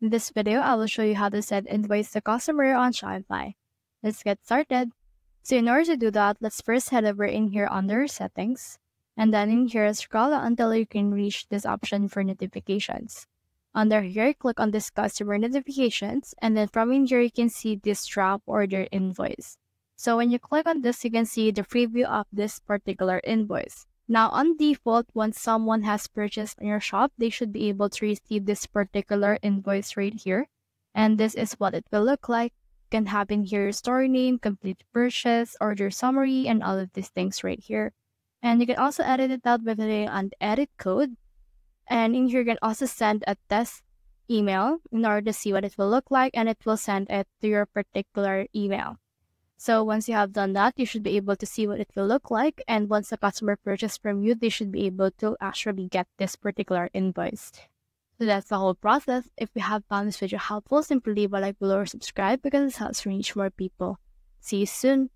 In this video, I will show you how to send invoice to customer on Shopify. Let's get started. So in order to do that, let's first head over in here under settings, and then in here scroll until you can reach this option for notifications. Under here, click on this customer notifications, and then from in here you can see this drop order invoice. So when you click on this, you can see the preview of this particular invoice. Now, on default, once someone has purchased in your shop, they should be able to receive this particular invoice right here. And this is what it will look like. You can have in here your store name, complete purchase, order summary, and all of these things right here. And you can also edit it out by hitting on edit code. And in here, you can also send a test email in order to see what it will look like, and it will send it to your particular email. So once you have done that, you should be able to see what it will look like. And once the customer purchases from you, they should be able to actually get this particular invoice. So that's the whole process. If you have found this video helpful, simply leave a like below or subscribe because it helps reach more people. See you soon.